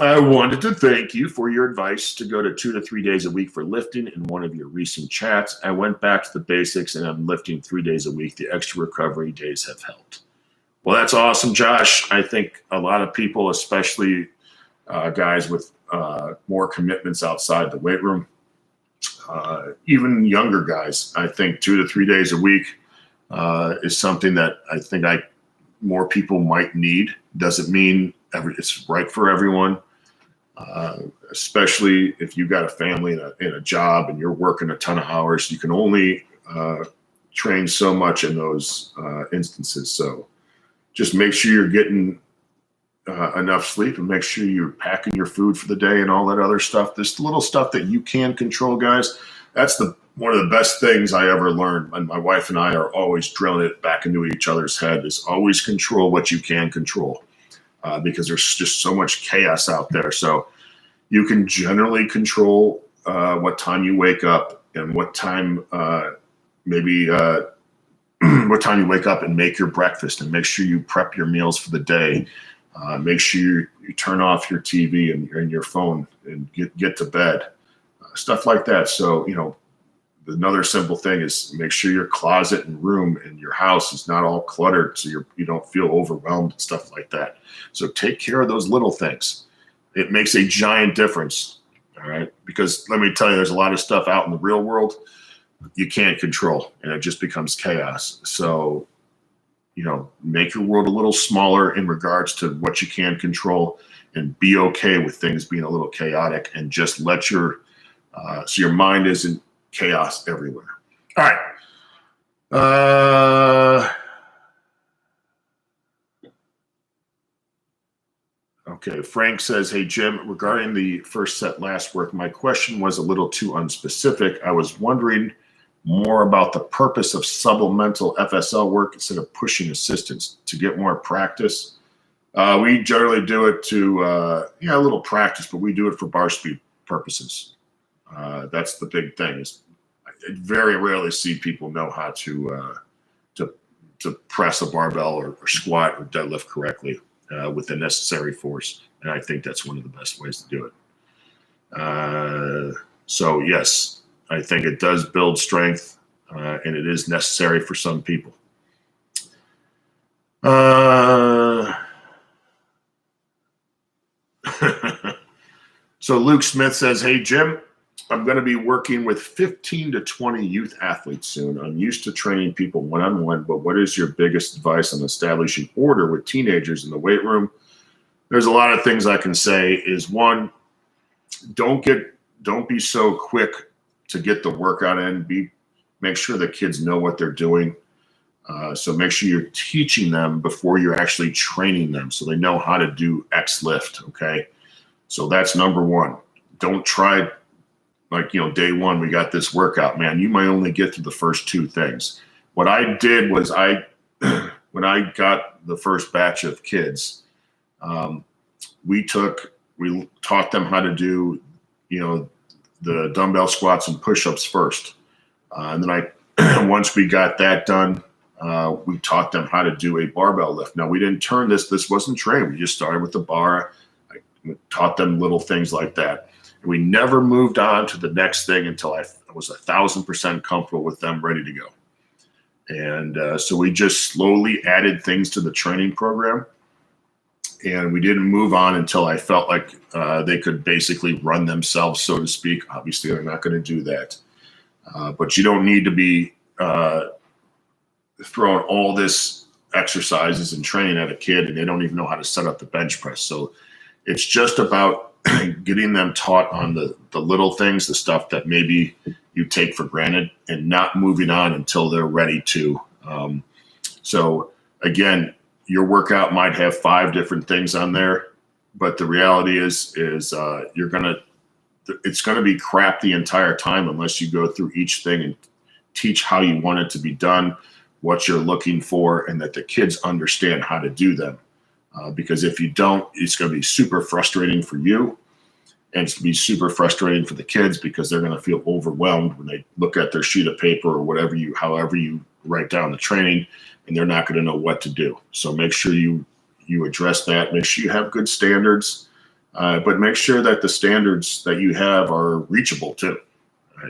I wanted to thank you for your advice to go to 2 to 3 days a week for lifting in one of your recent chats. I went back to the basics and I'm lifting 3 days a week. The extra recovery days have helped. Well, that's awesome, Josh. I think a lot of people, especially guys with more commitments outside the weight room, even younger guys, I think 2 to 3 days a week is something that I think more people might need. Doesn't mean it's right for everyone, especially if you've got a family and a job and you're working a ton of hours. You can only train so much in those instances. So just make sure you're getting enough sleep and make sure you're packing your food for the day and all that other stuff. This little stuff that you can control, guys. That's one of the best things I ever learned. And my wife and I are always drilling it back into each other's head is always control what you can control because there's just so much chaos out there. So you can generally control what time you wake up and what time what time you wake up and make your breakfast and make sure you prep your meals for the day. Make sure you turn off your TV and your phone and get to bed, stuff like that. So, another simple thing is make sure your closet and room in your house is not all cluttered so you don't feel overwhelmed and stuff like that. So take care of those little things. It makes a giant difference, all right? Because let me tell you, there's a lot of stuff out in the real world you can't control, and it just becomes chaos. So, make your world a little smaller in regards to what you can control and be okay with things being a little chaotic and just let so your mind isn't chaos everywhere. All right. Okay, Frank says, hey, Jim, regarding the first set last work, my question was a little too unspecific. I was wondering more about the purpose of supplemental FSL work instead of pushing assistance to get more practice. We generally do it to, a little practice, but we do it for bar speed purposes. That's the big thing. I very rarely see people know how to press a barbell or squat or deadlift correctly with the necessary force. And I think that's one of the best ways to do it. So yes, I think it does build strength, and it is necessary for some people. So Luke Smith says, hey, Jim, I'm going to be working with 15 to 20 youth athletes soon. I'm used to training people one-on-one, but what is your biggest advice on establishing order with teenagers in the weight room? There's a lot of things I can say is one, don't be so quick to get the workout in. Make sure the kids know what they're doing. So make sure you're teaching them before you're actually training them so they know how to do X lift, okay? So that's number one. Don't try, day one, we got this workout, man. You might only get through the first two things. What I did was when I got the first batch of kids, we taught them how to do, the dumbbell squats and push-ups first. And then once we got that done, we taught them how to do a barbell lift. Now, we didn't turn this wasn't trained. We just started with the bar. I taught them little things like that. And we never moved on to the next thing until I was 1,000% comfortable with them ready to go. And so we just slowly added things to the training program. And we didn't move on until I felt like they could basically run themselves, so to speak. Obviously, they're not going to do that. But you don't need to be throwing all this exercises and training at a kid, and they don't even know how to set up the bench press. So it's just about getting them taught on the little things, the stuff that maybe you take for granted, and not moving on until they're ready to. So again, your workout might have 5 different things on there, but the reality is it's going to be crap the entire time unless you go through each thing and teach how you want it to be done, what you're looking for, and that the kids understand how to do them. Because if you don't, it's going to be super frustrating for you, and it's going to be super frustrating for the kids because they're going to feel overwhelmed when they look at their sheet of paper or however you write down the training, and they're not going to know what to do. So make sure you you address that. Make sure you have good standards, but make sure that the standards that you have are reachable too.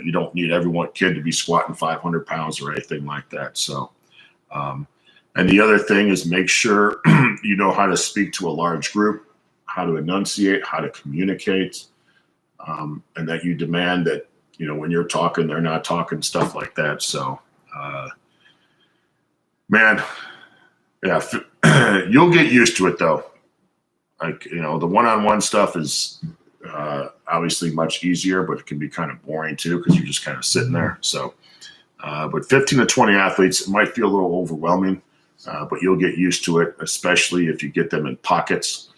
You don't need every kid to be squatting 500 pounds or anything like that. So, and the other thing is make sure you know how to speak to a large group, how to enunciate, how to communicate, and that you demand that, when you're talking, they're not talking, stuff like that. So, man, yeah, you'll get used to it though. Like, the one-on-one stuff is obviously much easier, but it can be kind of boring too because you're just kind of sitting there. So, but 15 to 20 athletes, it might feel a little overwhelming, but you'll get used to it, especially if you get them in pockets.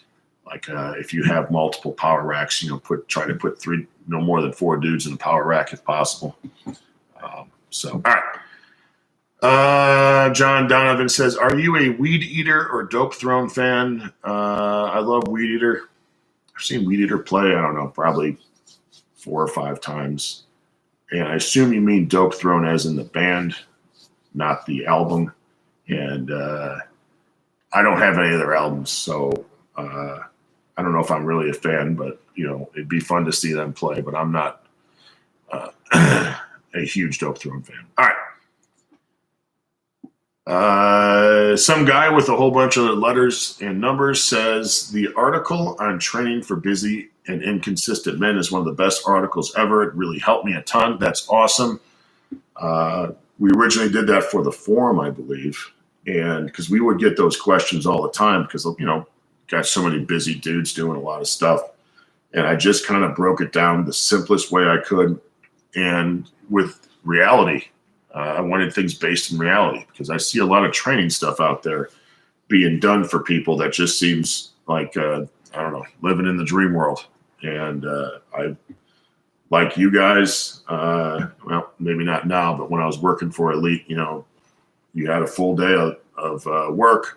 Like if you have multiple power racks, try to put no more than 4 dudes in a power rack if possible. So, all right. John Donovan says, are you a Weed Eater or Dope Throne fan? I love Weed Eater. I've seen Weed Eater play, I don't know, probably 4 or 5 times. And I assume you mean Dope Throne as in the band, not the album. And I don't have any of their albums, so I don't know if I'm really a fan, but, it'd be fun to see them play. But I'm not a huge Dope Throne fan. All right. Some guy with a whole bunch of letters and numbers says, the article on training for busy and inconsistent men is one of the best articles ever. It really helped me a ton. That's awesome. We originally did that for the forum, I believe. And because we would get those questions all the time because, got so many busy dudes doing a lot of stuff. And I just kind of broke it down the simplest way I could. And with reality, I wanted things based in reality because I see a lot of training stuff out there being done for people that just seems like, I don't know, living in the dream world. And I, like you guys, well, maybe not now, but when I was working for Elite, you had a full day of work.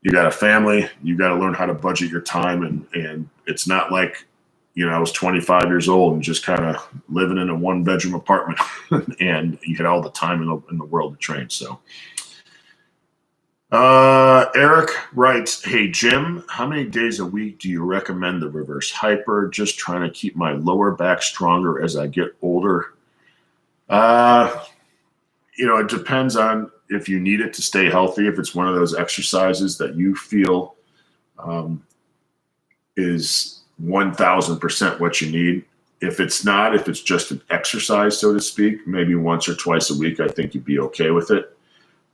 You got a family. You got to learn how to budget your time. And it's not like, I was 25 years old and just kind of living in a 1-bedroom apartment and you had all the time in the world to train. So Eric writes, hey, Jim, how many days a week do you recommend the reverse hyper? Just trying to keep my lower back stronger as I get older. It depends on if you need it to stay healthy, if it's one of those exercises that you feel is 1,000% what you need. If it's not, if it's just an exercise, so to speak, maybe once or twice a week, I think you'd be okay with it.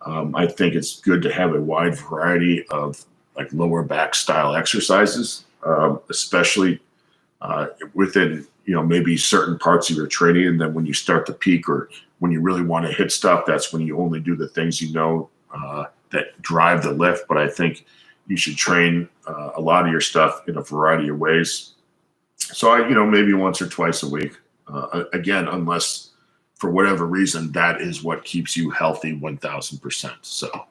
I think it's good to have a wide variety of like lower back style exercises, especially within, maybe certain parts of your training. And then when you start to peak or when you really want to hit stuff, that's when you only do the things that drive the lift. But I think you should train a lot of your stuff in a variety of ways. So maybe once or twice a week. Again, unless for whatever reason that is what keeps you healthy 1,000%. So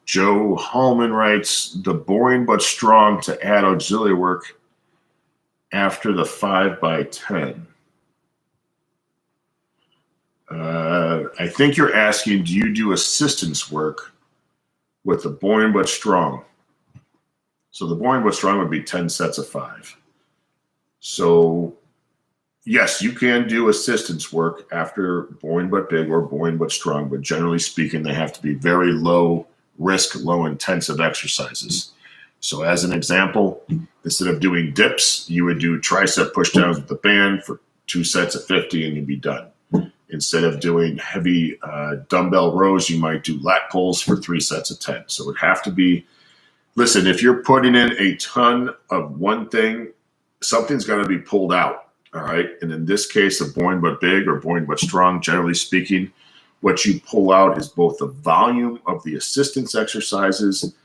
Joe Hallman writes, the boring but strong to add auxiliary work after the 5x10. I think you're asking, do you do assistance work with the boring but strong? So the boring but strong would be 10 sets of 5. So yes, you can do assistance work after boring but big or boring but strong, but generally speaking, they have to be very low risk, low intensive exercises. So as an example, instead of doing dips, you would do tricep pushdowns with the band for 2 sets of 50 and you'd be done. Instead of doing heavy dumbbell rows, you might do lat pulls for 3 sets of 10. So it would have to be, listen, if you're putting in a ton of one thing, something's got to be pulled out, all right? And in this case, of boring but big or boring but strong, generally speaking, what you pull out is both the volume of the assistance exercises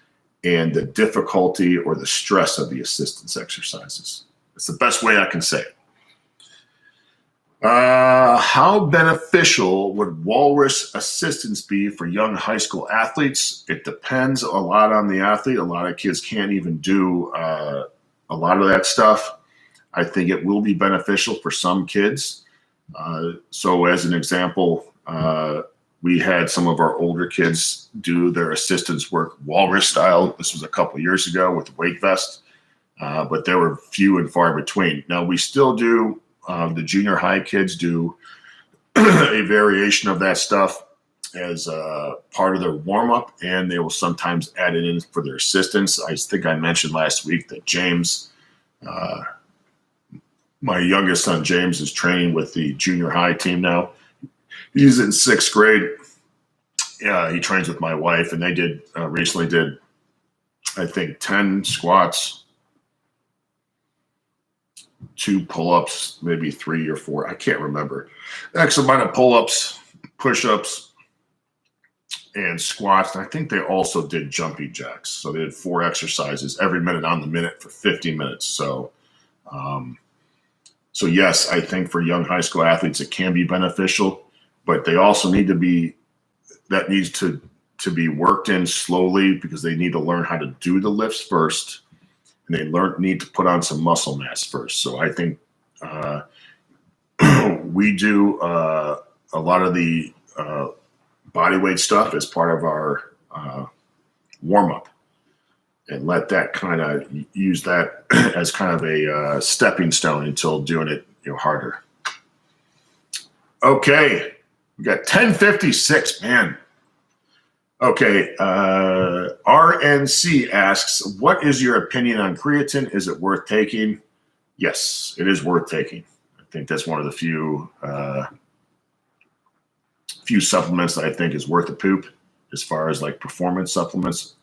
and the difficulty or the stress of the assistance exercises. It's the best way I can say it. How beneficial would Walrus assistance be for young high school athletes? It depends a lot on the athlete. A lot of kids can't even do a lot of that stuff. I think it will be beneficial for some kids. So as an example, We had some of our older kids do their assistance work Walrus style. This was a couple years ago with the weight vest, but there were few and far between. Now we still do, the junior high kids do a variation of that stuff as part of their warm-up, and they will sometimes add it in for their assistance. I think I mentioned last week that James, my youngest son James, is training with the junior high team now. He's in 6th grade. He trains with my wife, and they did recently did, I think, 10 squats, 2 pull-ups, maybe 3 or 4. I can't remember. X amount of pull-ups, push-ups, and squats. And I think they also did jumping jacks. So they did 4 exercises every minute on the minute for 50 minutes. So, so yes, I think for young high school athletes, it can be beneficial, but they also need to be, that needs to be worked in slowly, because they need to learn how to do the lifts first, and they need to put on some muscle mass first. So I think we do a lot of the body weight stuff as part of our warm-up, and let that kind of use that as kind of a stepping stone until doing it, harder. Okay, we got 10:56, man. Okay, RNC asks, what is your opinion on creatine? Is it worth taking? Yes, it is worth taking. I think that's one of the few supplements that I think is worth a poop as far as like performance supplements.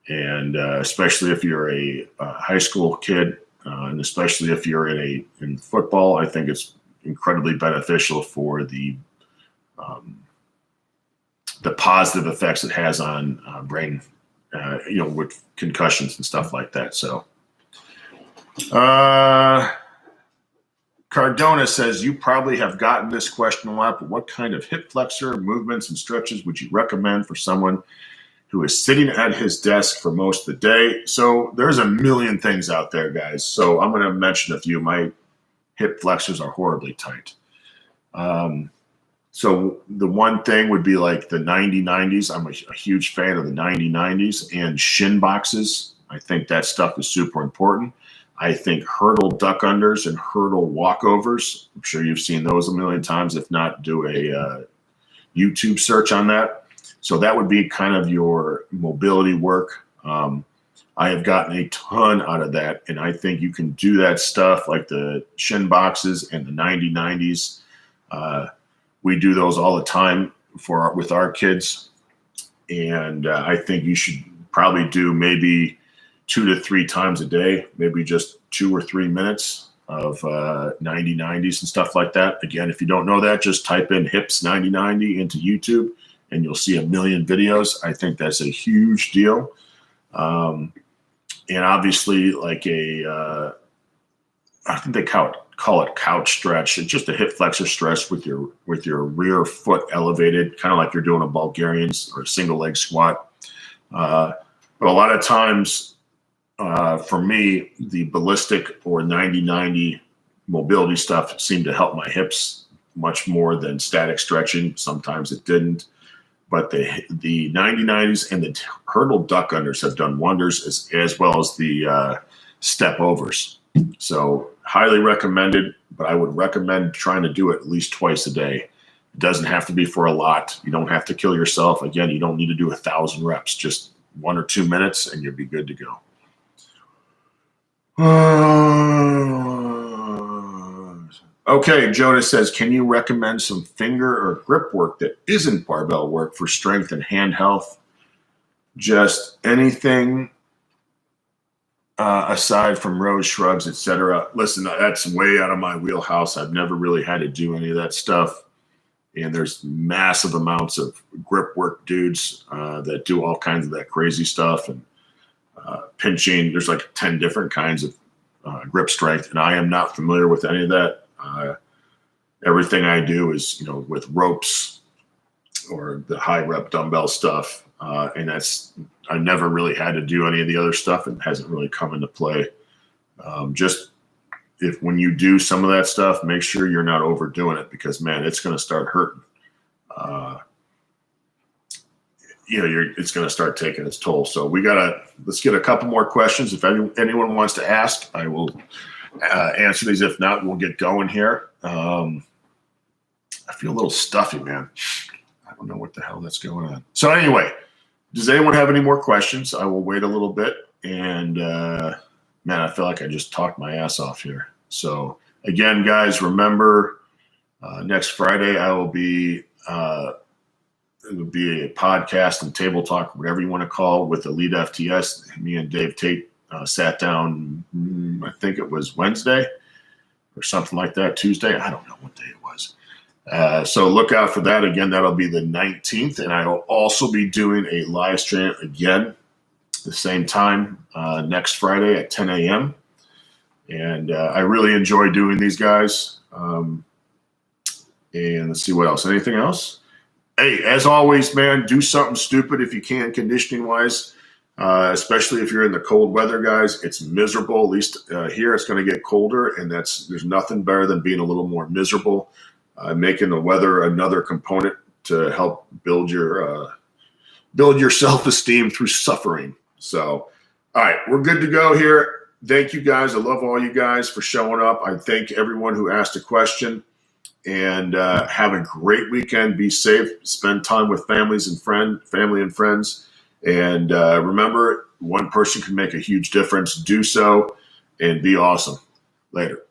And especially if you're a high school kid, and especially if you're in football, I think it's incredibly beneficial for the positive effects it has on brain, with concussions and stuff like that. So, Cardona says, you probably have gotten this question a lot, but what kind of hip flexor movements and stretches would you recommend for someone who is sitting at his desk for most of the day? So there's a million things out there, guys. So I'm going to mention a few. My hip flexors are horribly tight. So the one thing would be like the 90-90s. I'm a huge fan of the 90-90s and shin boxes. I think that stuff is super important. I think hurdle duck unders and hurdle walkovers. I'm sure you've seen those a million times. If not, do a YouTube search on that. So that would be kind of your mobility work. I have gotten a ton out of that, and I think you can do that stuff like the shin boxes and the 90-90s. We do those all the time with our kids, and I think you should probably do maybe 2 to 3 times a day, maybe just 2 or 3 minutes of 90-90s and stuff like that. Again, if you don't know that, just type in hips 90-90 into YouTube, and you'll see a million videos. I think that's a huge deal. And obviously, like I think they call it couch stretch. It's just a hip flexor stretch with your rear foot elevated, kind of like you're doing a Bulgarian or a single leg squat. But a lot of times, for me, the ballistic or 90-90 mobility stuff seemed to help my hips much more than static stretching. Sometimes it didn't. But the 90-90s and the hurdle duck unders have done wonders, as well as the step overs. So highly recommended, but I would recommend trying to do it at least twice a day. It doesn't have to be for a lot. You don't have to kill yourself. Again, you don't need to do 1,000 reps, just 1 or 2 minutes and you'll be good to go. Okay, Jonas says, can you recommend some finger or grip work that isn't barbell work for strength and hand health? Just anything aside from rows, shrugs, etc. Listen, that's way out of my wheelhouse. I've never really had to do any of that stuff. And there's massive amounts of grip work dudes that do all kinds of that crazy stuff and pinching. There's like 10 different kinds of grip strength, and I am not familiar with any of that. Everything I do is, with ropes or the high rep dumbbell stuff. And I never really had to do any of the other stuff. It hasn't really come into play. Just when you do some of that stuff, make sure you're not overdoing it, because man, it's going to start hurting. it's going to start taking its toll. So let's get a couple more questions. If anyone wants to ask, I will answer these. If not, we'll get going here. I feel a little stuffy, man. I don't know what the hell that's going on. So anyway, does anyone have any more questions? I will wait a little bit. And man, I feel like I just talked my ass off here. So again, guys, remember next Friday I will be it would be a podcast and table talk, whatever you want to call, with Elite FTS. Me and Dave Tate sat down, I think it was Wednesday or something like that, Tuesday. I don't know what day it was. So look out for that. Again, that'll be the 19th. And I will also be doing a live stream again, the same time, next Friday at 10 a.m. And I really enjoy doing these, guys. And let's see what else. Anything else? Hey, as always, man, do something stupid if you can, conditioning-wise, especially if you're in the cold weather, guys. It's miserable. At least here it's going to get colder, and there's nothing better than being a little more miserable, making the weather another component to help build your self-esteem through suffering. So, all right, we're good to go here. Thank you, guys. I love all you guys for showing up. I thank everyone who asked a question. And have a great weekend. Be safe. Spend time with family and friends. And remember, one person can make a huge difference. Do so and be awesome. Later.